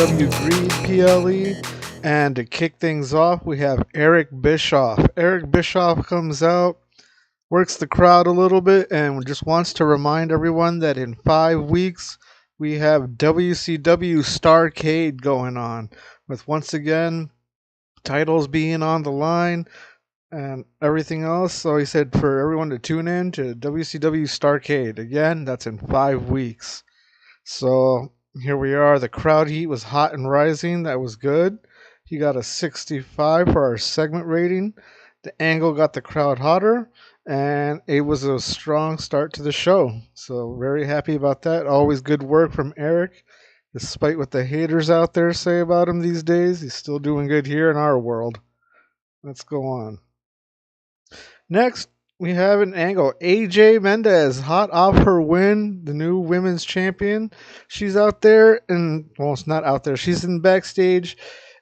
WCW Greed PLE. And to kick things off, we have Eric Bischoff. Eric Bischoff comes out, works the crowd a little bit, and just wants to remind everyone that in 5 weeks, we have WCW Starrcade going on, with once again titles being on the line and everything else. So he said for everyone to tune in to WCW Starrcade. Again, that's in 5 weeks. So here we are. The crowd heat was hot and rising. That was good. He got a 65 for our segment rating. The angle got the crowd hotter, and it was a strong start to the show. So very happy about that. Always good work from Eric. Despite what the haters out there say about him these days, he's still doing good here in our world. Let's go on. Next, we have an angle. AJ Mendez, hot off her win, the new women's champion. She's out there, and well, it's not out there. She's in backstage,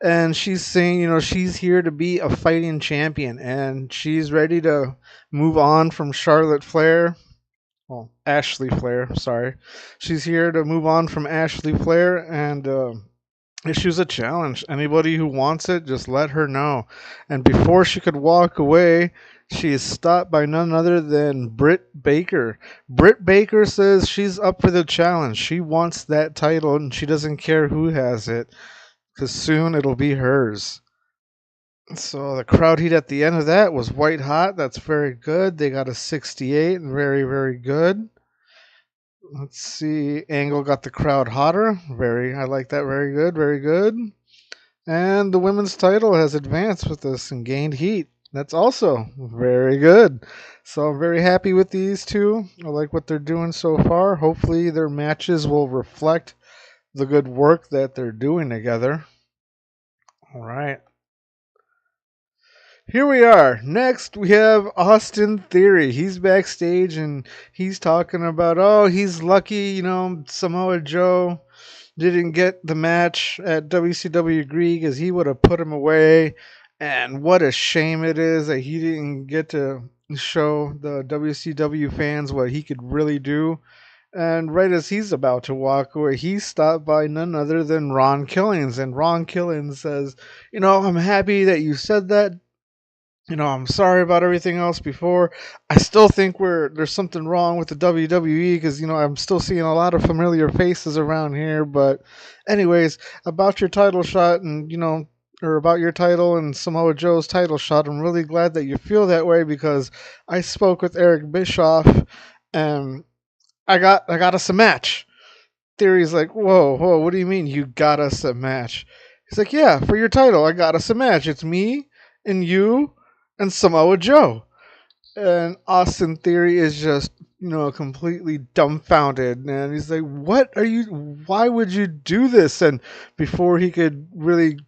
and she's saying, she's here to be a fighting champion, and she's ready to move on from Charlotte Flair. Well, Ashley Flair, sorry. She's here to move on from Ashley Flair and issues a challenge. Anybody who wants it, just let her know. And before she could walk away, she is stopped by none other than Britt Baker. Britt Baker says she's up for the challenge. She wants that title and she doesn't care who has it, because soon it'll be hers. So the crowd heat at the end of that was white hot. That's very good. They got a 68 and very, very good. Let's see. Angle got the crowd hotter. I like that. Very good. Very good. And the women's title has advanced with this and gained heat. That's also very good. So I'm very happy with these two. I like what they're doing so far. Hopefully their matches will reflect the good work that they're doing together. All right. Here we are. Next, we have Austin Theory. He's backstage and he's talking about, he's lucky, Samoa Joe didn't get the match at WCW Greed because he would have put him away. And what a shame it is that he didn't get to show the WCW fans what he could really do. And right as he's about to walk away, he's stopped by none other than Ron Killings. And Ron Killings says, I'm happy that you said that. I'm sorry about everything else before. I still think there's something wrong with the WWE because, I'm still seeing a lot of familiar faces around here. But anyways, about your title shot and, or about your title and Samoa Joe's title shot, I'm really glad that you feel that way because I spoke with Eric Bischoff and I got us a match. Theory's like, whoa, what do you mean you got us a match? He's like, yeah, for your title, I got us a match. It's me and you and Samoa Joe. And Austin Theory is just, completely dumbfounded. And he's like, why would you do this? And before he could really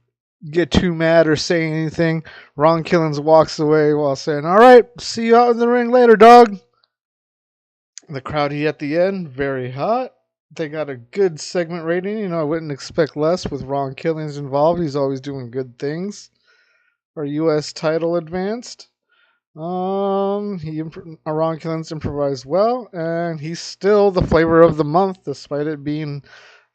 get too mad or say anything, Ron Killings walks away while saying, all right, see you out in the ring later, dog. The crowd heat at the end, very hot. They got a good segment rating. I wouldn't expect less with Ron Killings involved. He's always doing good things. Our U.S. title advanced. Ron Killings improvised well, and he's still the flavor of the month, despite it being,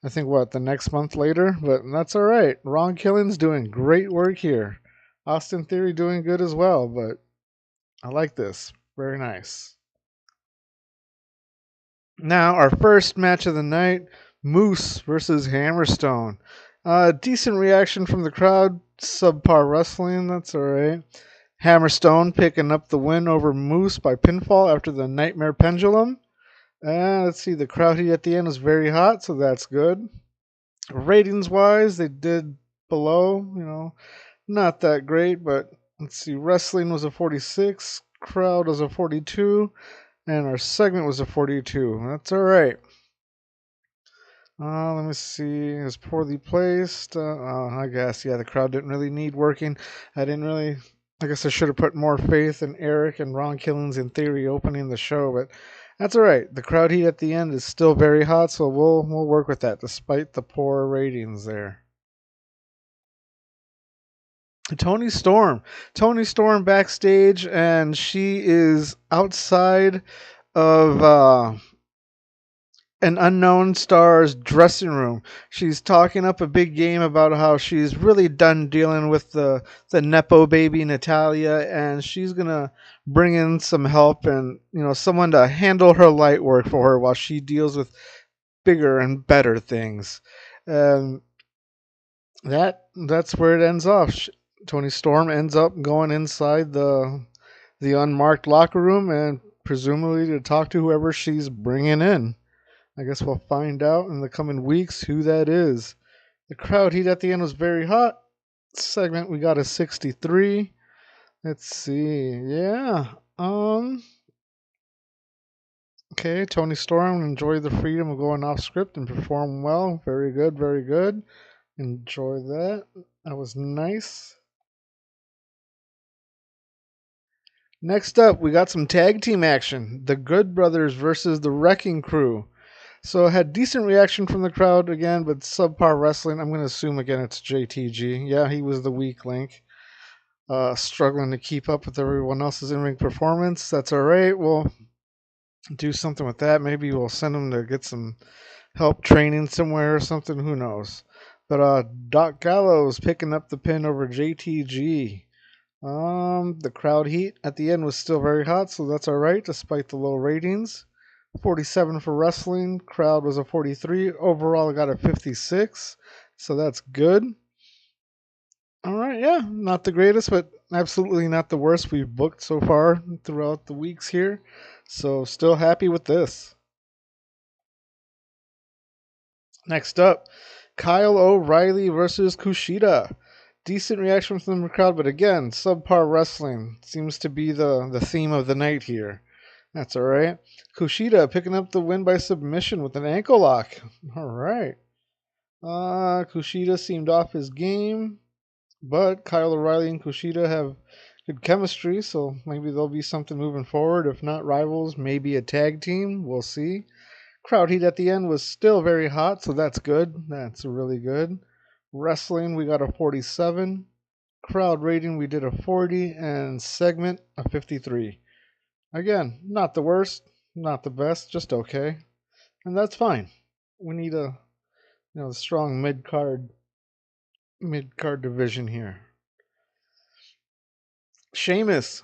I think, the next month later. But that's all right. Ron Killings doing great work here. Austin Theory doing good as well, but I like this. Very nice. Now, our first match of the night, Moose versus Hammerstone. Decent reaction from the crowd. Subpar wrestling, that's alright. Hammerstone picking up the win over Moose by pinfall after the Nightmare Pendulum. Let's see, the crowd heat at the end was very hot, so that's good. Ratings wise, they did below, not that great, but let's see, wrestling was a 46, crowd was a 42, and our segment was a 42. That's alright. Let me see. It was poorly placed. I guess, the crowd didn't really need working. I guess I should have put more faith in Eric and Ron Killings in Theory opening the show, but that's all right. The crowd heat at the end is still very hot, so we'll work with that despite the poor ratings there. Toni Storm backstage, and she is outside of an unknown star's dressing room. She's talking up a big game about how she's really done dealing with the nepo baby Natalia, and she's gonna bring in some help and someone to handle her light work for her while she deals with bigger and better things. And that's where it ends off. Tony Storm ends up going inside the unmarked locker room and presumably to talk to whoever she's bringing in. I guess we'll find out in the coming weeks who that is. The crowd heat at the end was very hot. Segment we got a 63. Let's see. Yeah. Okay, Tony Storm enjoy the freedom of going off script and perform well. Very good, very good. Enjoy that. That was nice. Next up, we got some tag team action. The Good Brothers versus the Wrecking Crew. So it had decent reaction from the crowd again, but subpar wrestling. I'm going to assume again it's JTG. Yeah, he was the weak link, struggling to keep up with everyone else's in-ring performance. That's all right. We'll do something with that. Maybe we'll send him to get some help training somewhere or something. Who knows? But Doc Gallows picking up the pin over JTG. The crowd heat at the end was still very hot, so that's all right despite the low ratings. 47 for wrestling. Crowd was a 43. Overall, I got a 56. So that's good. All right, yeah, not the greatest, but absolutely not the worst we've booked so far throughout the weeks here. So still happy with this. Next up, Kyle O'Reilly versus Kushida. Decent reaction from the crowd, but again, subpar wrestling seems to be the theme of the night here. That's all right. Kushida picking up the win by submission with an ankle lock. All right. Kushida seemed off his game, but Kyle O'Reilly and Kushida have good chemistry, so maybe there'll be something moving forward. If not rivals, maybe a tag team. We'll see. Crowd heat at the end was still very hot, so that's good. That's really good. Wrestling, we got a 47. Crowd rating, we did a 40. And segment, a 53. Again, not the worst, not the best, just okay. And that's fine. We need a strong mid card division here. Sheamus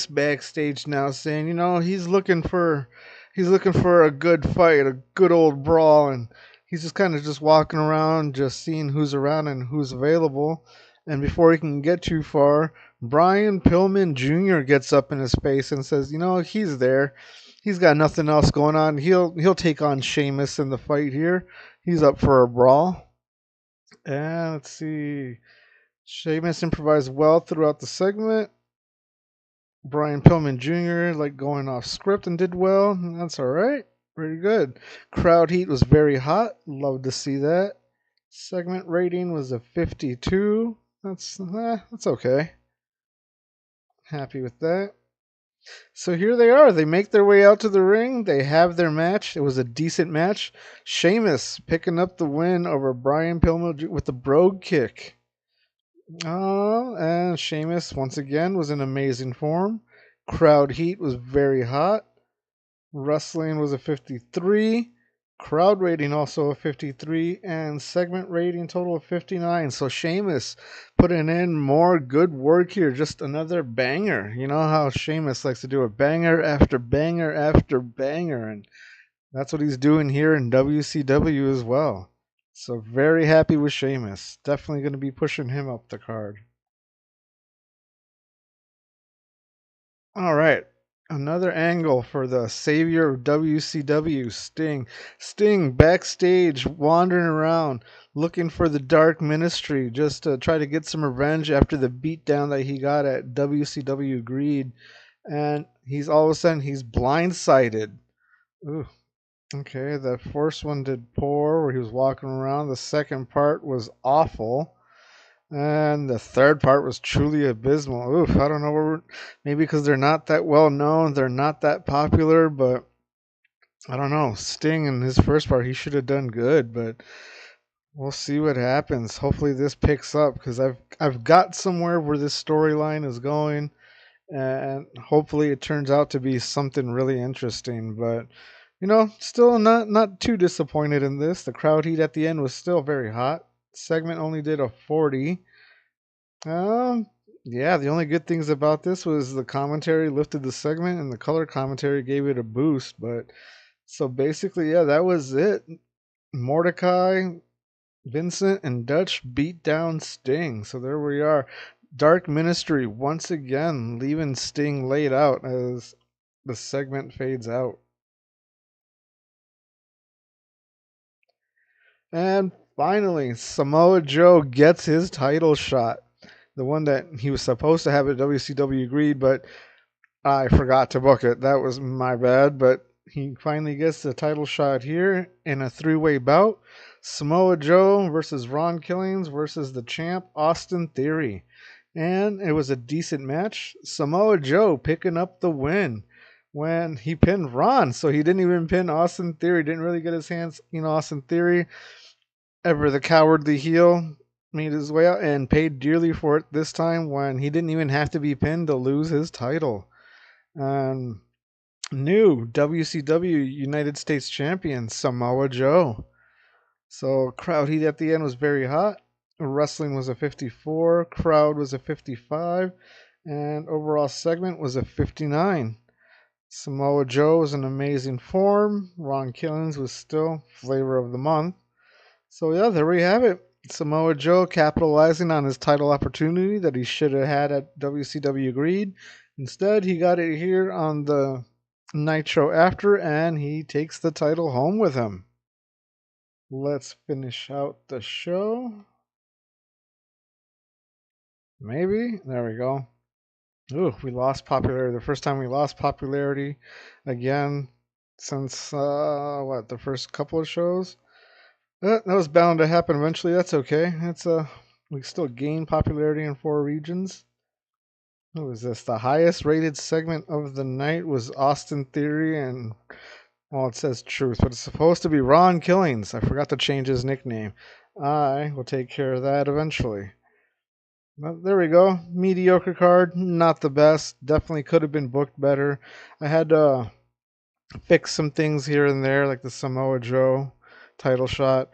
backstage now saying, he's looking for a good fight, a good old brawl, and he's just kind of just walking around, just seeing who's around and who's available. And before he can get too far, Brian Pillman Jr. gets up in his face and says, he's there. He's got nothing else going on. He'll take on Sheamus in the fight here. He's up for a brawl. And let's see. Sheamus improvised well throughout the segment. Brian Pillman Jr. going off script and did well. That's all right. Pretty good. Crowd heat was very hot. Love to see that. Segment rating was a 52. That's okay. Happy with that. So here they are. They make their way out to the ring. They have their match. It was a decent match. Sheamus picking up the win over Brian Pillman with the brogue kick. And Sheamus once again was in amazing form. Crowd heat was very hot. Wrestling was a 53. Crowd rating also a 53. And segment rating total of 59. So Sheamus putting in more good work here. Just another banger. You know how Sheamus likes to do a banger after banger after banger. And that's what he's doing here in WCW as well. So very happy with Sheamus. Definitely going to be pushing him up the card. All right. Another angle for the savior of WCW, Sting. Sting backstage, wandering around, looking for the Dark Ministry, just to try to get some revenge after the beatdown that he got at WCW Greed. And all of a sudden, he's blindsided. Ooh. Okay, the first one did poor, where he was walking around. The second part was awful. And the third part was truly abysmal. Oof, I don't know. Maybe because they're not that well known, they're not that popular, but I don't know. Sting in his first part, he should have done good, but we'll see what happens. Hopefully this picks up because I've got somewhere where this storyline is going, and hopefully it turns out to be something really interesting. But Still not too disappointed in this. The crowd heat at the end was still very hot. Segment only did a 40. Um, yeah, the only good things about this was the commentary lifted the segment and the color commentary gave it a boost. But so basically, yeah, that was it. Mordecai, Vincent, and Dutch beat down Sting. So there we are. Dark Ministry once again leaving Sting laid out as the segment fades out. And finally, Samoa Joe gets his title shot. The one that he was supposed to have at WCW Greed, but I forgot to book it. That was my bad. But he finally gets the title shot here in a three-way bout. Samoa Joe versus Ron Killings versus the champ Austin Theory. And it was a decent match. Samoa Joe picking up the win when he pinned Ron. So he didn't even pin Austin Theory. Didn't really get his hands, Austin Theory. Ever the cowardly heel made his way out and paid dearly for it this time when he didn't even have to be pinned to lose his title. Um, New WCW United States Champion Samoa Joe. So crowd heat at the end was very hot. Wrestling was a 54, crowd was a 55, and overall segment was a 59. Samoa Joe was in amazing form. Ron Killings was still flavor of the month. So yeah, there we have it. Samoa Joe capitalizing on his title opportunity that he should have had at WCW Greed. Instead, he got it here on the Nitro after, and he takes the title home with him. Let's finish out the show. Maybe. There we go. Ooh, we lost popularity. The first time we lost popularity again since, the first couple of shows? That was bound to happen eventually. That's okay. We still gain popularity in four regions. Who was this? The highest rated segment of the night was Austin Theory, and well, it says Truth, but it's supposed to be Ron Killings. I forgot to change his nickname. I will take care of that eventually. Well, there we go. Mediocre card, not the best. Definitely could have been booked better. I had to fix some things here and there, like the Samoa Joe title shot.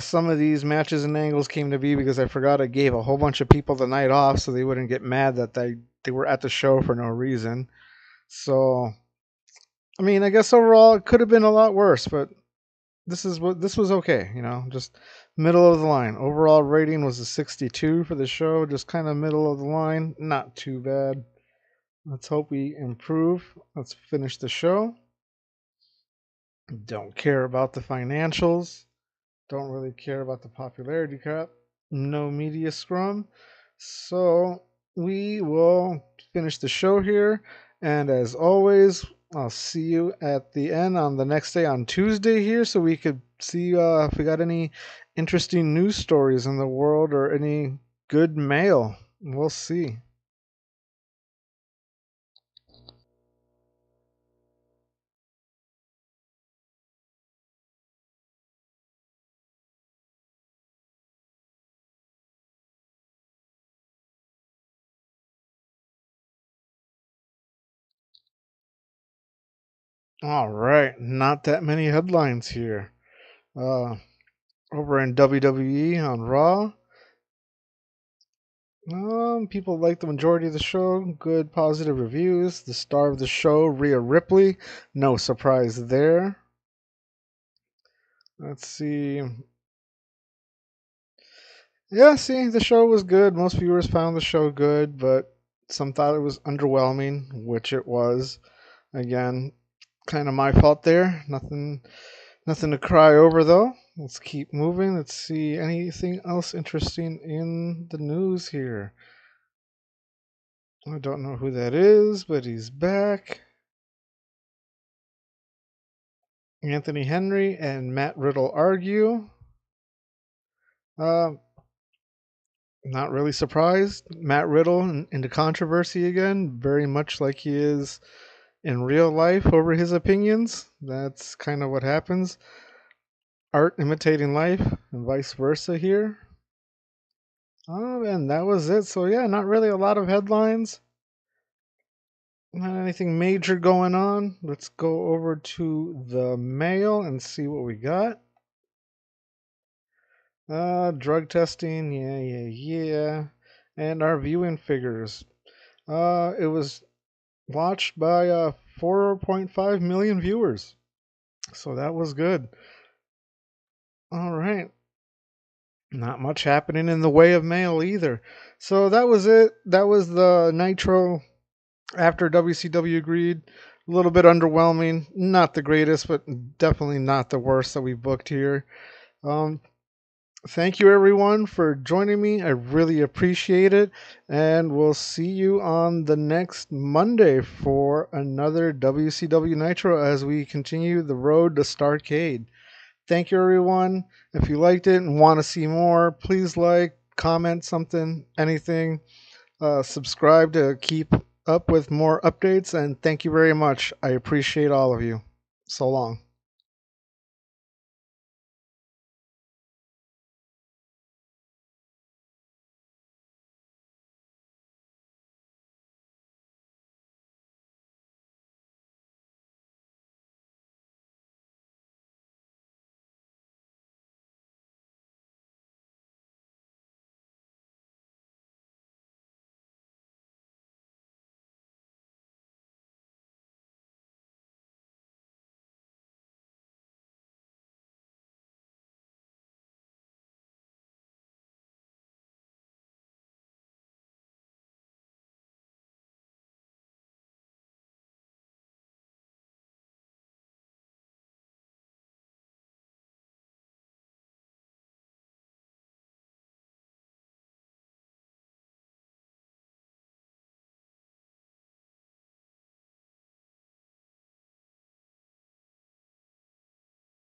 Some of these matches and angles came to be because I forgot I gave a whole bunch of people the night off so they wouldn't get mad that they were at the show for no reason. So, I mean, I guess overall it could have been a lot worse, but this was okay, just middle of the line. Overall rating was a 62 for the show, just kind of middle of the line, not too bad. Let's hope we improve. Let's finish the show. Don't care about the financials. Don't really care about the popularity crap. No media scrum. So we will finish the show here. And as always, I'll see you at the end on the next day on Tuesday here so we could see if we got any interesting news stories in the world or any good mail. We'll see. All right, not that many headlines here. Uh, Over in WWE on Raw, people like the majority of the show. Good positive reviews. The star of the show, Rhea Ripley. No surprise there. Let's see. Yeah, see, the show was good. Most viewers found the show good, but some thought it was underwhelming, which it was. Again, kind of my fault there. Nothing to cry over though. Let's keep moving. Let's see anything else interesting in the news here. I don't know who that is, but he's back. Anthony Henry and Matt Riddle argue. Uh, Not really surprised. Matt Riddle into controversy again, very much like he is in real life over his opinions. That's kind of what happens. Art imitating life, and vice versa here. Oh, and that was it. So, yeah, not really a lot of headlines. Not anything major going on. Let's go over to the mail and see what we got. Drug testing, yeah. And our viewing figures. It was watched by 4.5 million viewers. So that was good. All right. Not much happening in the way of mail either. So that was it. That was the Nitro after WCW Greed. A little bit underwhelming. Not the greatest, but definitely not the worst that we booked here. Um, Thank you everyone for joining me. I really appreciate it. And we'll see you on the next Monday for another WCW Nitro as we continue the road to Starrcade. Thank you everyone. If you liked it and want to see more, please like, comment something, anything. Subscribe to keep up with more updates. And thank you very much. I appreciate all of you. So long.